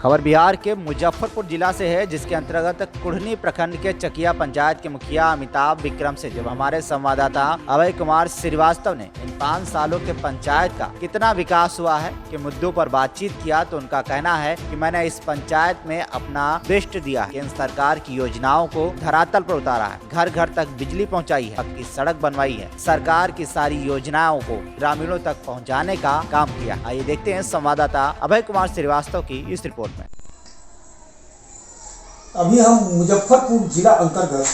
खबर बिहार के मुजफ्फरपुर जिला से है, जिसके अंतर्गत कुढ़नी प्रखंड के चकिया पंचायत के मुखिया अमिताभ विक्रम से जब हमारे संवाददाता अभय कुमार श्रीवास्तव ने इन 5 सालों के पंचायत का कितना विकास हुआ है के मुद्दों पर बातचीत किया, तो उनका कहना है कि मैंने इस पंचायत में अपना बेस्ट दिया है। केंद्र सरकार की योजनाओं को धरातल पर उतारा है, घर घर तक बिजली पहुँचाई है, पक्की सड़क बनवाई है, सरकार की सारी योजनाओं को ग्रामीणों तक पहुँचाने का काम किया। आइए देखते हैं संवाददाता अभय कुमार श्रीवास्तव की इस रिपोर्ट में। अभी हम मुजफ्फरपुर जिला अंतर्गत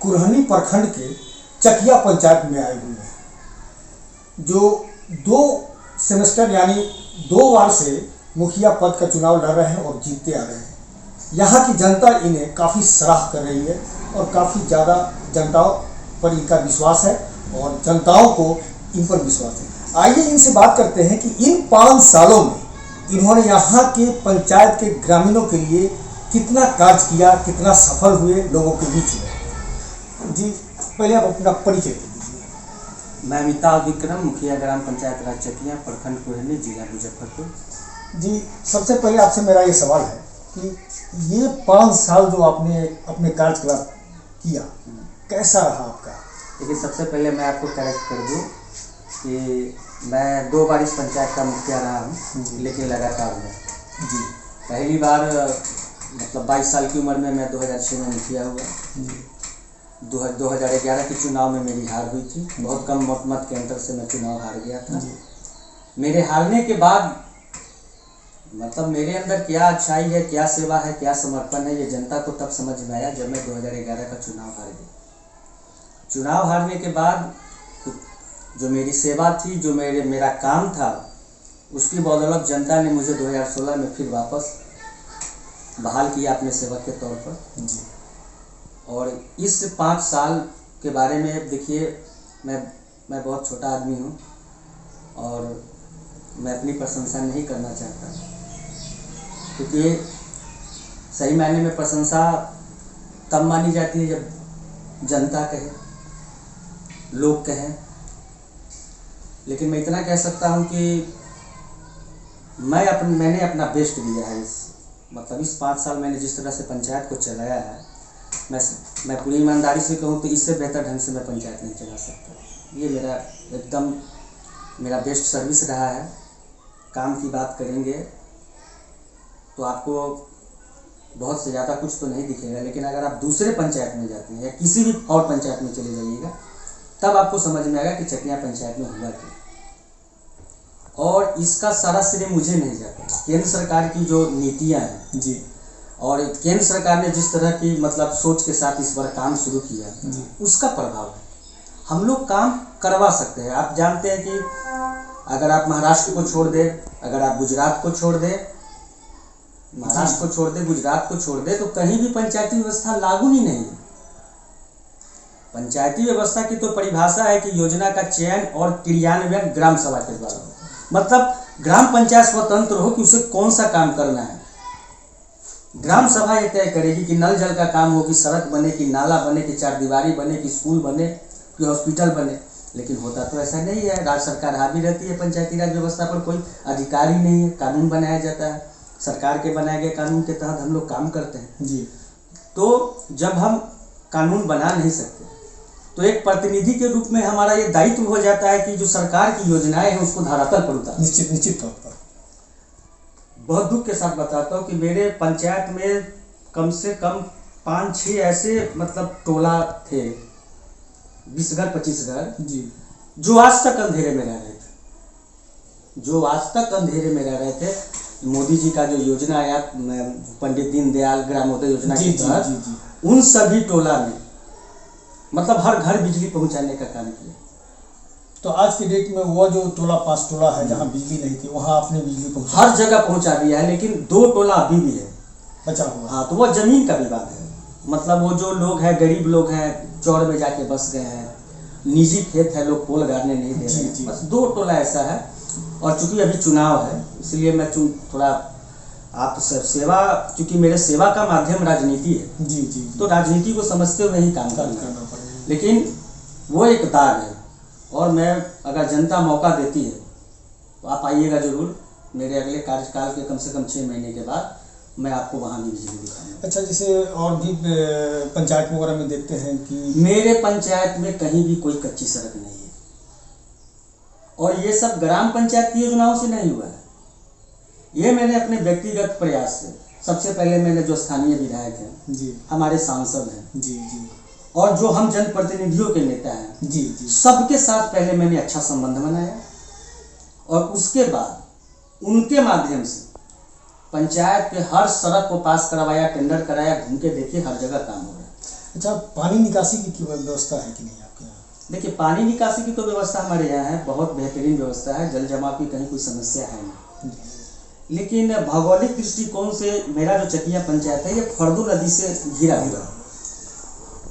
कुढ़नी प्रखंड के चकिया पंचायत में आए हुए हैं, जो 2 सेमेस्टर यानी 2 बार से मुखिया पद का चुनाव लड़ रहे हैं और जीतते आ रहे हैं। यहाँ की जनता इन्हें काफ़ी सराह कर रही है और काफ़ी ज़्यादा जनताओं पर इनका विश्वास है और जनताओं को इन पर विश्वास है। आइए इनसे बात करते हैं कि इन 5 सालों में इन्होंने यहाँ के पंचायत के ग्रामीणों के लिए कितना कार्य किया, कितना सफल हुए लोगों के बीच में। जी, पहले आप अपना परिचय दे दीजिए। मैं अमिताभ विक्रम, मुखिया ग्राम पंचायत राज चकिया, प्रखंड कुढ़नी, जिला मुजफ्फरपुर। जी, सबसे पहले आपसे मेरा ये सवाल है कि ये 5 साल जो आपने अपने कार्यकलाप किया, कैसा रहा आपका? लेकिन सबसे पहले मैं आपको करेक्ट कर दूं कि मैं 2 बार इस पंचायत का मुखिया रहा हूँ, लेकिन लगातार में जी पहली बार मतलब 22 साल की उम्र में मैं 2006 में मुखिया हुआ। 2011 के चुनाव में मेरी हार हुई थी, बहुत कम मत के अंतर से मैं चुनाव हार गया था। मेरे हारने के बाद मतलब मेरे अंदर क्या अच्छाई है, क्या सेवा है, क्या समर्पण है, ये जनता को तब समझ में आया जब मैं 2011 का चुनाव हार गया। चुनाव हारने के बाद जो मेरी सेवा थी, जो मेरा काम था, उसकी बदौलत जनता ने मुझे 2016 में फिर वापस बहाल किया अपने सेवक के तौर पर जी। और इस 5 साल के बारे में देखिए, मैं बहुत छोटा आदमी हूँ और मैं अपनी प्रशंसा नहीं करना चाहता, क्योंकि सही मायने में प्रशंसा तब मानी जाती है जब जनता कहे, लोग कहें। लेकिन मैं इतना कह सकता हूँ कि मैंने अपना बेस्ट दिया है। इस 5 साल मैंने जिस तरह से पंचायत को चलाया है, मैं पूरी ईमानदारी से कहूँ तो इससे बेहतर ढंग से मैं पंचायत नहीं चला सकता। ये मेरा बेस्ट सर्विस रहा है। काम की बात करेंगे तो आपको बहुत से ज़्यादा कुछ तो नहीं दिखेगा, लेकिन अगर आप दूसरे पंचायत में जाते हैं या किसी भी और पंचायत में चले जाइएगा, तब आपको समझ में आएगा कि चकिया पंचायत में हुआ क्या। और इसका सारा श्रेय मुझे नहीं जाता, केंद्र सरकार की जो नीतियां हैं जी, और केंद्र सरकार ने जिस तरह की मतलब सोच के साथ इस बार काम शुरू किया, उसका प्रभाव है। हम लोग काम करवा सकते हैं। आप जानते हैं कि अगर आप महाराष्ट्र को छोड़ दें, अगर आप गुजरात को छोड़ दें, महाराष्ट्र को छोड़ दें, गुजरात को छोड़ दें, तो कहीं भी पंचायती व्यवस्था लागू ही नहीं है। पंचायती व्यवस्था की तो परिभाषा है कि योजना का चयन और क्रियान्वयन ग्राम सभा के द्वारा हो। मतलब ग्राम पंचायत स्वतंत्र हो कि उसे कौन सा काम करना है। ग्राम सभा ये तय करेगी कि नल जल का काम हो, कि सड़क बने, कि नाला बने, कि 4 दीवारी बने, कि स्कूल बने, कि हॉस्पिटल बने। लेकिन होता तो ऐसा नहीं है। राज्य सरकार हावी रहती है पंचायती राज व्यवस्था पर, कोई अधिकारी नहीं है। कानून बनाया जाता है, सरकार के बनाए गए कानून के तहत हम लोग काम करते हैं जी। तो जब हम कानून बना नहीं सकते, तो एक प्रतिनिधि के रूप में हमारा ये दायित्व हो जाता है कि जो सरकार की योजनाएं हैं उसको धरातल पर उतारें। निश्चित तौर पर बहुत दुख के साथ बताता हूँ कि मेरे पंचायत में कम से कम 5-6 ऐसे मतलब टोला थे, 20 घर 25 घर जी, जो आज तक अंधेरे में रह रहे थे। मोदी जी का जो योजना आया, पंडित दीनदयाल ग्रामोदय योजना के तहत, उन सभी टोला में मतलब हर घर बिजली पहुंचाने का काम किया। तो आज की डेट में वो जो टोला 5 टोला है जहां बिजली नहीं थी, वहां आपने बिजली पहुंचा, हर जगह पहुंचा दिया है। लेकिन 2 टोला अभी भी है बचा हुआ। हाँ, तो वो जमीन का विवाद है। मतलब वो जो लोग हैं, गरीब लोग हैं, चौड़ में जाके बस गए हैं, निजी खेत है, लोग पोल गाड़ने नहीं दे रहे हैं। बस 2 टोला ऐसा है। और चूंकि अभी चुनाव है, इसलिए मैं थोड़ा आप सेवा, चूंकि मेरे सेवा का माध्यम राजनीति है जी, तो राजनीति को समझते हुए ही काम करना पड़ेगा। लेकिन वो एक दाग है, और मैं अगर जनता मौका देती है तो आप आइएगा जरूर। मेरे अगले कार्यकाल के कम से कम 6 महीने के बाद मैं आपको वहाँ भी बिजली दिखाऊंगा। अच्छा, जैसे और भी पंचायत वगैरह में देखते हैं कि मेरे पंचायत में कहीं भी कोई कच्ची सड़क नहीं है, और ये सब ग्राम पंचायत की योजनाओं से नहीं हुआ है। ये मैंने अपने व्यक्तिगत प्रयास से, सबसे पहले मैंने जो स्थानीय विधायक हैं जी, हमारे सांसद हैं जी जी और जो हम जनप्रतिनिधियों के नेता हैं, जी जी सबके साथ पहले मैंने अच्छा संबंध बनाया, और उसके बाद उनके माध्यम से पंचायत के हर सड़क को पास करवाया, टेंडर कराया, घूम के देखिए हर जगह काम हो रहा है। अच्छा, पानी निकासी की व्यवस्था है कि नहीं आपके यहाँ? देखिए, पानी निकासी की तो व्यवस्था हमारे यहाँ है, बहुत बेहतरीन व्यवस्था है, जल जमाव की कहीं कोई समस्या है नहीं। लेकिन भौगोलिक दृष्टिकोण से मेरा जो चकिया पंचायत है ये फर्दू नदी से घिरा हुआ है,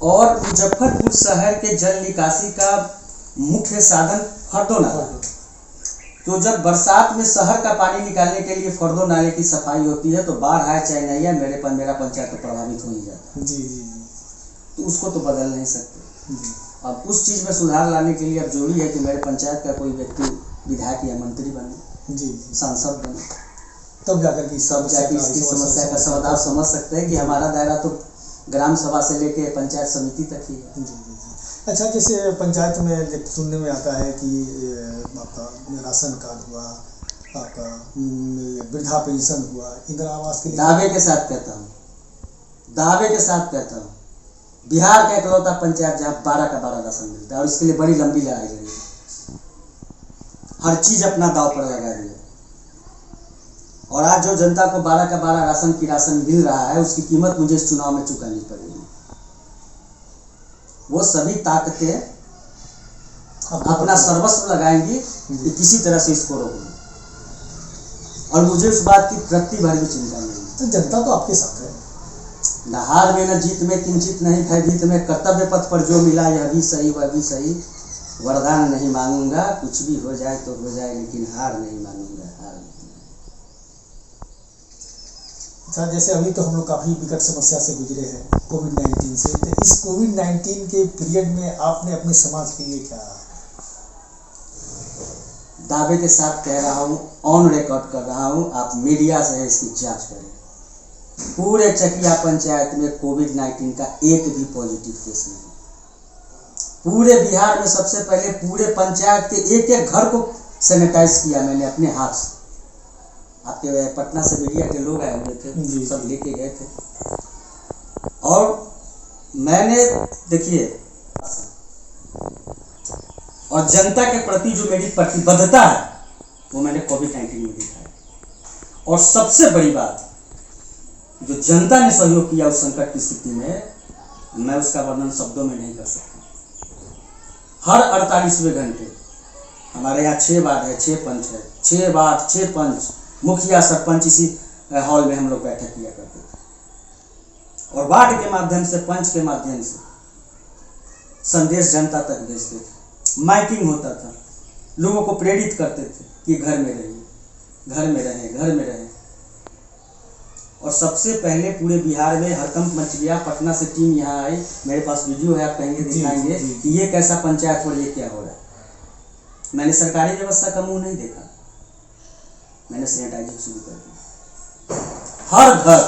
और मुजफ्फरपुर शहर के जल निकासी का मुख्य साधन फर्दो नाला। तो जब बरसात में शहर का पानी निकालने के लिए फर्दो नाले की सफाई होती है तो बाढ़ आए चाहे नहीं आए, मेरा पंचायत तो प्रभावित हो ही जाता है। जी जी तो उसको तो बदल नहीं सकते। जी अब उस चीज़ में सुधार लाने के लिए अब जरूरी है कि मेरे पंचायत का कोई व्यक्ति विधायक या मंत्री बने, जी, सांसद बने, तब जाकर के सब जाके इसकी समस्या का समाधान समझ सकते हैं कि हमारा दायरा तो ग्राम सभा से लेके पंचायत समिति तक ही है। जी जी। अच्छा, जैसे पंचायत में सुनने में आता है कि आपका राशन कार्ड हुआ, आपका वृद्धा पेंशन हुआ, इंदिरा आवास के लिए दावे के साथ कहता हूँ बिहार का इकलौता पंचायत जहाँ 12 का 12 राशन मिलता है, और इसके लिए बड़ी लंबी लड़ाई लड़ी है, हर चीज अपना दाव पर लगा दिया, और आज जो जनता को 12 का 12 राशन मिल रहा है उसकी कीमत मुझे इस चुनाव में चुकानी पड़ेगी। वो सभी ताकतें अपना सर्वस्व लगाएंगी कि किसी तरह से इसको रोकना, और मुझे उस बात की रत्ती भर भी चिंता नहीं। तो जनता तो आपके साथ है, न हार में न जीत में किंचित नहीं भयभीत में, कर्तव्य पथ पर जो मिला यह भी सही वह भी सही, वरदान नहीं मांगूंगा, कुछ भी हो जाए तो हो जाए, लेकिन हार नहीं मांगूंगा, हार नहीं। अच्छा, जैसे अभी तो हम लोग काफ़ी विकट समस्या से गुजरे हैं कोविड-19 से, तो इस कोविड-19 के पीरियड में आपने अपने समाज के लिए क्या? दावे के साथ कह रहा हूँ, ऑन रिकॉर्ड कर रहा हूँ, आप मीडिया से इसकी जांच करें, पूरे चकिया पंचायत में कोविड-19 का एक भी पॉजिटिव केस नहीं। पूरे बिहार में सबसे पहले पूरे पंचायत के एक एक घर को सैनिटाइज किया मैंने अपने हाथ से। आपके पटना से मीडिया के लोग आए हुए थे, सब लेके गए थे, और मैंने देखिए, और जनता के प्रति जो मेरी प्रतिबद्धता है वो मैंने कोविड-19 में दिखाया। और सबसे बड़ी बात, जो जनता ने सहयोग किया उस संकट की स्थिति में, मैं उसका वर्णन शब्दों में नहीं कर सकता। हर 48वें घंटे हमारे यहाँ 6 वार्ड है, 6 पंच है, 6 वार्ड 6 पंच, मुखिया सरपंच इसी हॉल में हम लोग बैठक किया करते थे, और वार्ड के माध्यम से, पंच के माध्यम से संदेश जनता तक भेजते थे, माइकिंग होता था, लोगों को प्रेरित करते थे कि घर में रहिए, घर में रहें, घर में रहें। और सबसे पहले पूरे बिहार में हड़कंप मच गया, पटना से टीम यहाँ आई, मेरे पास वीडियो है, आप कहेंगे दिखाएंगे कि ये कैसा पंचायत और ये क्या हो रहा है। मैंने सरकारी व्यवस्था का मुंह नहीं देखा, मैंने सैनिटाइजिंग शुरू कर दी हर घर।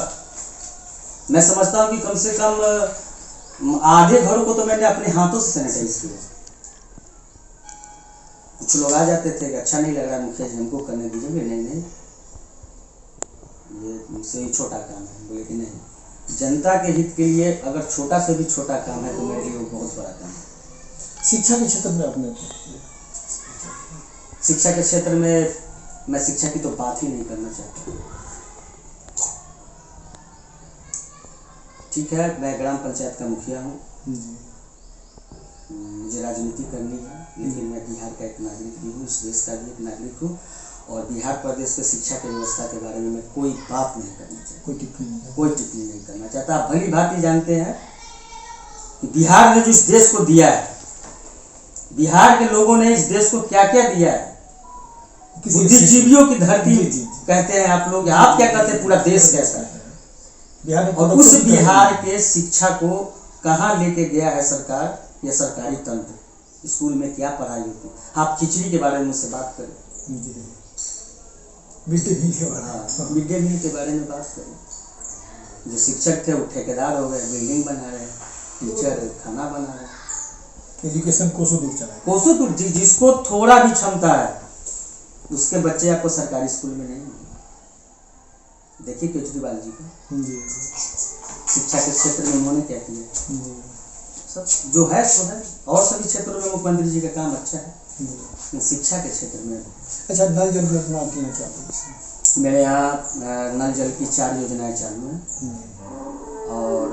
मैं समझता हूँ कि कम से कम आधे घरों को तो मैंने अपने हाथों से सैनिटाइज किया। कुछ लोग आ जाते थे कि अच्छा नहीं लग रहा मुखिया जी, हमको करने दीजिए, नहीं ये मुझसे ही छोटा काम है। बोले कि नहीं, जनता के हित के लिए अगर छोटा से भी छोटा काम है तो मेरे लिए वो बहुत बड़ा काम है। शिक्षा के क्षेत्र में आपने, शिक्षा के क्षेत्र में मैं शिक्षा की तो बात ही नहीं करना चाहता। ठीक है, मैं ग्राम पंचायत का मुखिया हूँ, मुझे राजनीति करनी है, लेकिन मैं बिहार का एक नागरिक भी हूँ, इस देश का भी एक नागरिक हूँ, और बिहार प्रदेश के शिक्षा की व्यवस्था के बारे में मैं कोई बात नहीं करना चाहता, कोई टिप्पणी नहीं करना चाहता। आप भली भांति जानते हैं कि बिहार ने जो इस देश को दिया है, बिहार के लोगों ने इस देश को क्या क्या दिया है। बुद्धिजीवियों की धरती कहते हैं आप लोग, आप क्या कहते हैं, पूरा देश कहता है। और उस बिहार के शिक्षा को कहाँ लेके गया है सरकार, या सरकारी तंत्र। स्कूल में क्या पढ़ाई होती है, आप खिचड़ी के बारे में मुझसे बात करें। मिड डे मील के बारे में। हाँ, मिड डे मील के बारे में बात करें। जो शिक्षक थे वो ठेकेदार हो गए, बिल्डिंग बना रहे, टीचर खाना बना रहे। एजुकेशन कोसों दूर चला है। कोसों दूर, जिसको थोड़ा भी क्षमता है उसके बच्चे आपको सरकारी स्कूल में नहीं मिलेंगे। देखिए केजरीवाल जी को जी शिक्षा के क्षेत्र में उन्होंने क्या किया, जी सब जो है सो है। और सभी क्षेत्रों में मुख्यमंत्री जी का काम अच्छा है, जी। लेकिन शिक्षा के क्षेत्र में। अच्छा, नल जल योजना आपके यहाँ क्या है? मेरे यहाँ नल जल की 4 योजनाएं चालू हैं और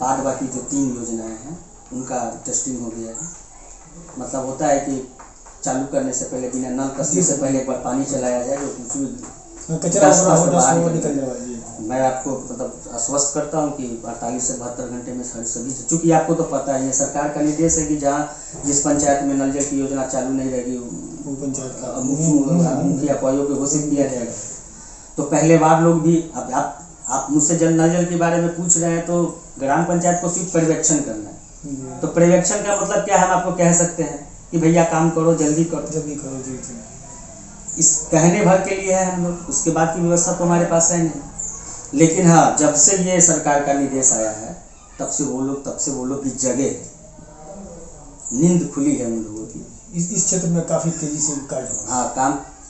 बाद बाकी जो 3 योजनाएं हैं उनका टेस्टिंग हो गया है। मतलब होता है कि चालू करने से पहले बिना नल कसने से पहले एक बार पानी चलाया जाए, जो कुछ भी कचरा दस वगैरह बाहर वो निकल निकलने वाली है। मैं आपको मतलब आश्वस्त करता हूं कि 48 से 72 घंटे में सभी, चूँकि आपको तो पता ही है सरकार का निर्देश है कि जहां जिस पंचायत में नल जल की योजना चालू नहीं रहेगी वो पंचायत का मुखिया को अयोग्य घोषित किया जाएगा। तो पहले वार्ड लोग भी, अब आप मुझसे नल जल के बारे में पूछ रहे हैं तो ग्राम पंचायत को सिर्फ पर्यवेक्षण करना है। तो पर्यवेक्षण का मतलब क्या है, हम आपको कह सकते हैं कि भैया काम करो, जल्दी करो जी। इस कहने भर के लिए है हम लोग, उसके बाद की व्यवस्था तो हमारे पास है नहीं। लेकिन हाँ, जब से ये सरकार का निर्देश आया है तब से वो लोग की जगह नींद खुली है उन लोगों की। इस क्षेत्र में काफी तेजी से कार्य हुआ। हाँ,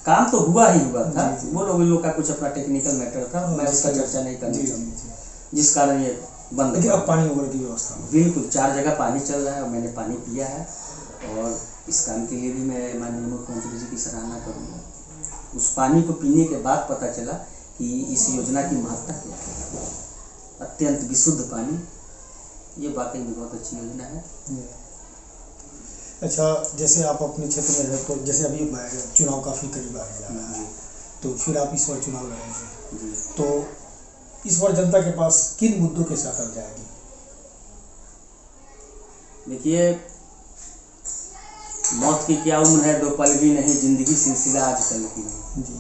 काम तो हुआ था। वो लोग का कुछ अपना टेक्निकल मैटर था, मैं उसका चर्चा नहीं करना चाहूँगा, जिस कारण ये बंद। लेकिन अब पानी वगैरह की व्यवस्था बिल्कुल 4 जगह पानी चल रहा है और मैंने पानी पिया है। और इस काम के लिए भी मैं माननीय मुख्यमंत्री जी की सराहना करूँगा। उस पानी को पीने के बाद पता चला कि इस योजना की महत्ता क्या है। अत्यंत विशुद्ध पानी, ये वाकई में बहुत अच्छी योजना है। अच्छा, जैसे आप अपने क्षेत्र में है तो जैसे अभी चुनाव काफ़ी करीब आ गया है, तो फिर आप इस बार चुनाव लड़ेंगे, तो इस बार जनता के पास किन मुद्दों के साथ आ जाएगी? देखिए, मौत की क्या उम्र है, 2 पल भी नहीं, जिंदगी सिलसिला आजकल की नहीं।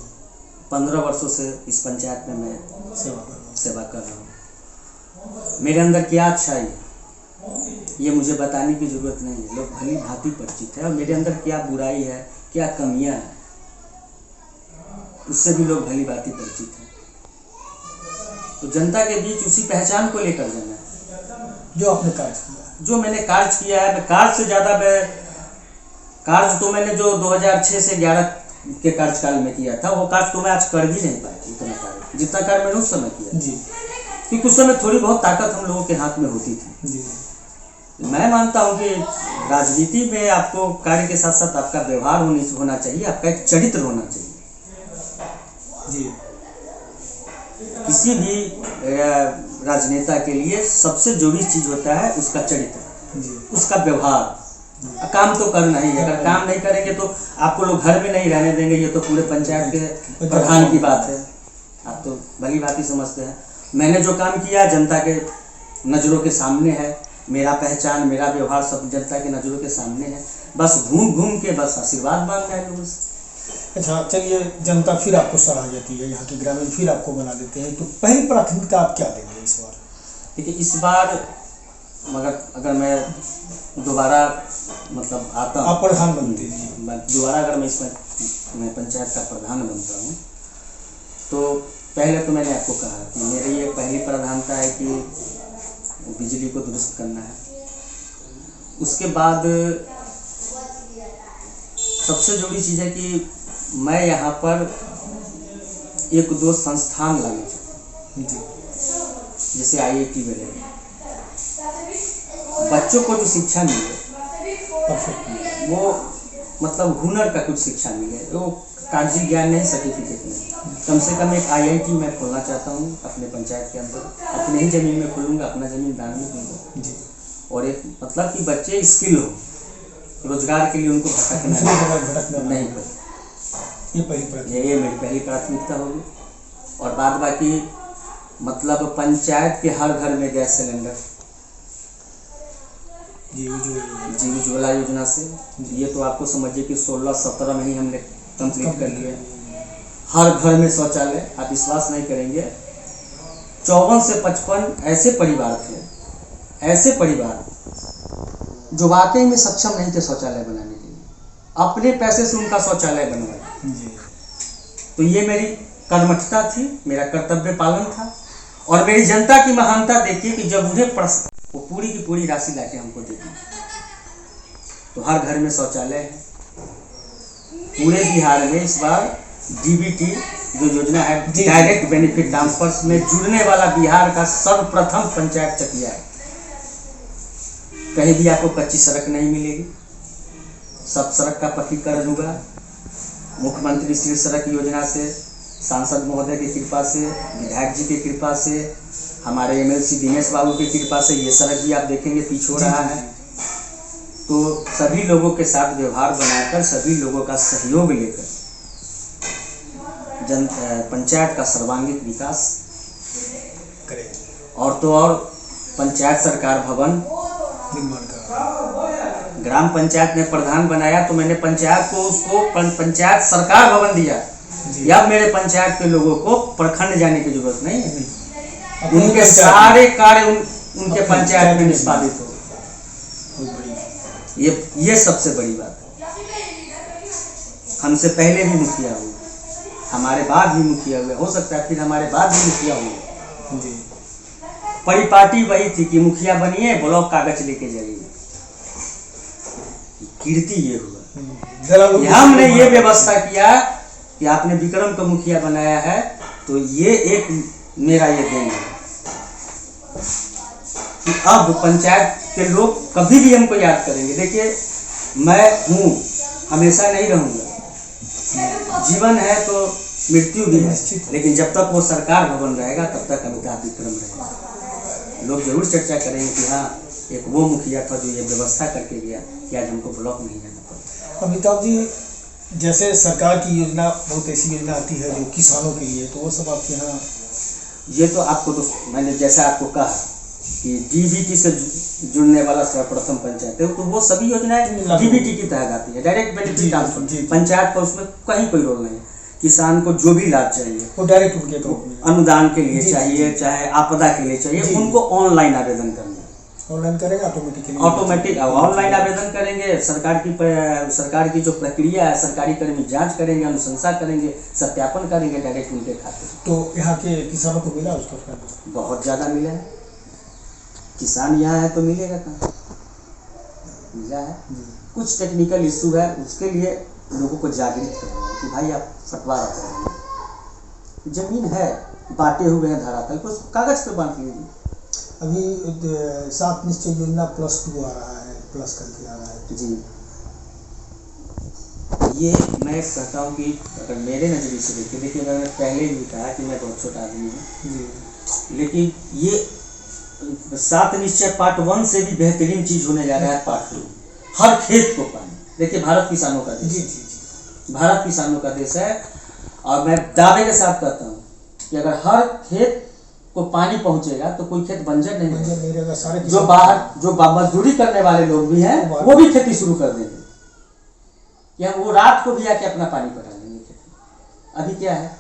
15 वर्षों से इस पंचायत में मैं सेवा कर रहा हूँ। मेरे अंदर क्या अच्छाई है ये मुझे बताने की जरूरत नहीं है, लोग भली भांति परिचित है। और मेरे अंदर क्या बुराई है, क्या कमियां हैं, उससे भी लोग भली भांति परिचित हैं। तो जनता के बीच उसी पहचान को लेकर जाना है जो आपने कार्य किया, जो मैंने कार्य किया है। कार्य से ज़्यादा कार्य तो मैंने जो 2006 से 11 के कार्यकाल में किया था, वो कार्य तो मैं आज कर भी नहीं पाया इतना कार्य, जितना कार्य मैंने उस समय किया जी। क्योंकि उस समय थोड़ी बहुत ताकत हम लोगों के हाथ में होती थी जी। मैं मानता हूं कि राजनीति में आपको कार्य के साथ साथ आपका व्यवहार होना चाहिए, आपका एक चरित्र होना चाहिए जी। किसी भी राजनेता के लिए सबसे जरूरी चीज होता है उसका चरित्र जी। उसका व्यवहार। काम तो करना ही है, अगर काम नहीं करेंगे तो आपको लोग घर में नहीं रहने देंगे। ये तो पूरे पंचायत के प्रधान की बात है, आप तो भली भांति समझते हैं। मैंने जो काम किया जनता के नज़रों के सामने है, मेरा पहचान मेरा व्यवहार सब जनता के नज़रों के सामने है। बस घूम के बस आशीर्वाद मांगना है लोगों से। अच्छा, चलिए, जनता फिर आपको सराह जाती है, यहाँ के ग्रामीण फिर आपको बना देते हैं, तो पहली प्राथमिकता आप क्या देंगे इस बार? देखिए, इस बार अगर मैं दोबारा मतलब आता हूँ, आप प्रधानमंत्री दोबारा अगर मैं पंचायत का प्रधान बनता हूँ, तो पहले तो मैंने आपको कहा कि मेरी ये पहली प्रधानता है कि बिजली को दुरुस्त करना है। उसके बाद सबसे जरूरी चीज़ है कि मैं यहाँ पर 1-2 संस्थान लाना चाहता हूँ, जैसे IIT वगैरह। बच्चों को जो शिक्षा मिले वो मतलब हुनर का कुछ शिक्षा मिले, वो कागजी ज्ञान नहीं, सर्टिफिकेट नहीं। कम से कम एक IIT मैं खोलना चाहता हूँ अपने पंचायत के अंदर, अपने ही ज़मीन में खोलूँगा, अपना ज़मीन दान में दूँगा। और एक मतलब कि बच्चे स्किल हो, रोजगार के लिए उनको भटकना नहीं पड़े। ये मेरी पहली प्राथमिकता होगी। और बाद बाकी मतलब पंचायत के हर घर में गैस सिलेंडर, जी उज्ज्वला योजना से, ये तो आपको समझिए कि 16-17 में ही हमने कंप्लीट कर लिया। हर घर में शौचालय, आप विश्वास नहीं करेंगे, 54 से 55 ऐसे परिवार जो वाकई में सक्षम नहीं थे शौचालय बनाने के लिए, अपने पैसे से उनका शौचालय बनवाए। तो ये मेरी कर्मठता थी, मेरा कर्तव्य पालन था। और मेरी जनता की महानता देखिए कि जब उन्हें प्रश्न, वो पूरी की पूरी राशि लाके हमको देती। तो हर घर में शौचालय है। पूरे बिहार में इस बार डीबीटी जो योजना है, डायरेक्ट बेनिफिट ट्रांसफर में जुड़ने वाला बिहार का सर्वप्रथम पंचायत चकिया है। कहीं भी आपको कच्ची सड़क नहीं मिलेगी, सब सड़क का पक्कीकरण होगा। मुख्यमंत्री श्री सड़क योजना से, सांसद महोदय की कृपा से, विधायक जी की कृपा से, हमारे एमएलसी दिनेश बाबू की कृपा से ये सड़क भी आप देखेंगे पिच हो रहा है। तो सभी लोगों के साथ व्यवहार बनाकर, सभी लोगों का सहयोग लेकर पंचायत का सर्वांगीण विकास करें और तो और पंचायत सरकार भवन निर्माण का। ग्राम पंचायत में प्रधान बनाया तो मैंने पंचायत को उसको पंचायत सरकार भवन दिया। अब मेरे पंचायत के लोगों को प्रखंड जाने की जरूरत नहीं है, उनके सारे कार्य उनके पंचायत में निष्पादित हो। ये सबसे बड़ी बात है। हमसे पहले भी मुखिया हुए, हमारे बाद भी मुखिया हुए, हो सकता है फिर हमारे बाद भी मुखिया हुए। जी। परिपाटी वही थी कि मुखिया बनिए, ब्लॉक कागज लेके जाइए। कीर्ति ये हुआ। हमने ये व्यवस्था किया कि आपने विक्रम को मुखिया बनाया है, तो ये एक मेरा ये देन है कि अब पंचायत के लोग कभी भी हमको याद करेंगे। देखिए, मैं हूँ, हमेशा नहीं रहूँगा। जीवन है तो मृत्यु भी है, लेकिन जब तक वो सरकार भवन रहेगा तब तक अमिताभ विक्रम रहेगा। लोग जरूर चर्चा करेंगे कि हाँ, एक वो मुखिया था जो ये व्यवस्था करके गया कि आज हमको ब्लॉक नहीं जाना पड़ता। अमिताभ जी, जैसे सरकार की योजना, बहुत ऐसी योजना आती है जो किसानों के लिए, तो वो सब आपके यहाँ? ये तो आपको, तो मैंने जैसा आपको कहा कि डीबीटी से जुड़ने वाला सर्वप्रथम पंचायत है, तो वो सभी योजनाएं डीबीटी की तहत आती है, डायरेक्ट बेनिफिट ट्रांसफर। पंचायत का उसमें कहीं कोई रोल नहीं है। किसान को जो भी लाभ चाहिए वो डायरेक्ट उनके अकाउंट में, अनुदान के लिए चाहिए, चाहे आपदा के लिए चाहिए, उनको ऑनलाइन आवेदन करना है। ऑनलाइन करेंगे ऑटोमेटिक ऑनलाइन आवेदन करेंगे। सरकार की जो प्रक्रिया है, सरकारी कर्मी जांच करेंगे, अनुशंसा करेंगे, सत्यापन करेंगे डायरेक्ट उनके खाते। तो यहाँ के किसानों को मिला उसका फायदा? बहुत ज़्यादा मिला है। किसान यहाँ है तो मिलेगा कहाँ? मिला है। कुछ टेक्निकल इशू है, उसके लिए लोगों को जागृत करना कि भाई आप फटवा करेंगे, जमीन है, बांटे हुए हैं धरातल को, कागज पे बांट लीजिए। अभी 7 निश्चय योजना +2 आ रहा है, प्लस करके आ रहा है। जी, ये मैं कहता हूँ कि अगर मेरे नज़रिए से देखिए, मैंने पहले भी कहा कि मैं बहुत छोटा आदमी हूँ, लेकिन ये 7 निश्चय पार्ट 1 से भी बेहतरीन चीज होने जा रहा है पार्ट 2। हर खेत को पानी। देखिए, भारत किसानों का देश है, भारत किसानों का देश है, और मैं दावे के साथ कहता हूँ कि अगर हर खेत को पानी पहुंचेगा तो कोई खेत बंजर नहीं रहेगा। सारे जो मजदूरी करने वाले लोग भी हैं वो भी खेती शुरू कर देंगे कि हम वो रात को भी आके अपना पानी पटा लेंगे खेत में। अभी क्या है,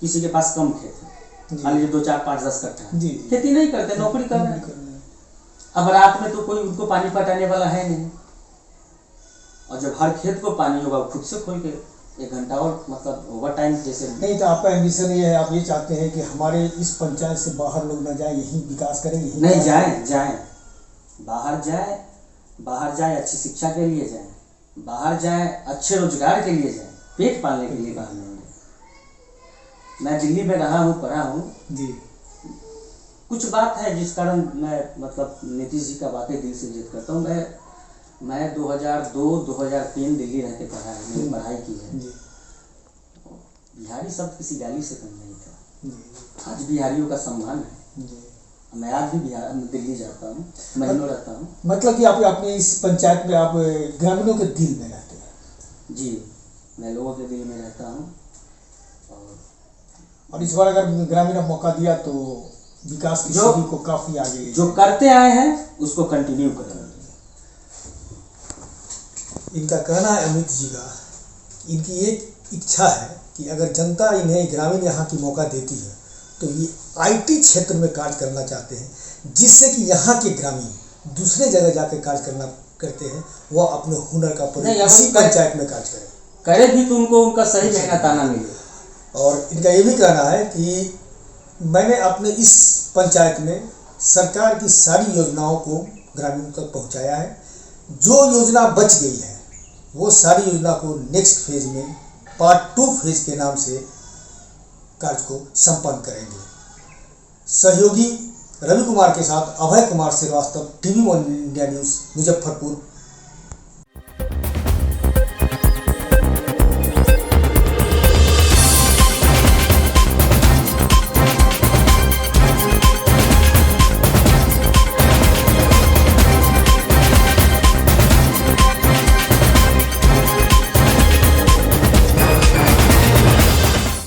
किसी के पास कम खेत है, मान लीजिए 2, 4, 5, 10 कट्ठा, खेती नहीं करते, नौकरी कर रहे हैं। अब रात में तो कोई उनको पानी पटाने वाला है नहीं, और जब हर खेत को पानी होगा खुद से खोल के 1 घंटा और मतलब ओवर टाइम जैसे नहीं। तो आपका एम्बिशन ये है, आप ये चाहते हैं कि हमारे इस पंचायत से बाहर लोग न जाए, यही विकास करें? यही नहीं, जाएं बाहर जाए, अच्छी शिक्षा के लिए जाएं, बाहर जाए, अच्छे रोजगार के लिए जाएं, पेट पालने के लिए बाहर नहीं। मैं दिल्ली में रहा हूँ, पढ़ा हूँ जी। कुछ बात है जिस कारण मैं मतलब नीतीश जी का वाकई दिल से इज्जत करता हूँ। मैं 2002-2003 दिल्ली रह के पढ़ा है, मैंने पढ़ाई की है। बिहारी शब्द किसी गाली से कम नहीं था। आज बिहारियों का सम्मान है। मैं आज भी दिल्ली जाता हूँ, महीनों रहता हूँ। मतलब कि आप अपने इस पंचायत में आप ग्रामीणों के दिल में रहते हैं? जी, मैं लोगों के दिल में रहता हूँ। और इस बार अगर ग्रामीण मौका दिया तो विकास की सीढ़ी को काफी आगे, जो करते आए हैं उसको कंटिन्यू करेंगे। इनका कहना है, अमित जी का, इनकी एक इच्छा है कि अगर जनता इन्हें ग्रामीण यहाँ की मौका देती है तो ये IT क्षेत्र में कार्य करना चाहते हैं, जिससे कि यहाँ के ग्रामीण दूसरे जगह जाकर कार्य करते हैं, वह अपने हुनर का प्रयोग इसी पंचायत में कार्य करें। करे भी तो उनको उनका सही मेहनताना मिले। और इनका ये भी कहना है कि मैंने अपने इस पंचायत में सरकार की सारी योजनाओं को ग्रामीणों तक पहुंचाया है। जो योजना बच गई है वो सारी योजना को नेक्स्ट फेज में पार्ट 2 फेज के नाम से कार्य को संपन्न करेंगे। सहयोगी रवि कुमार के साथ Abhay Kumar Srivastava, TV1 India news, Muzaffarpur.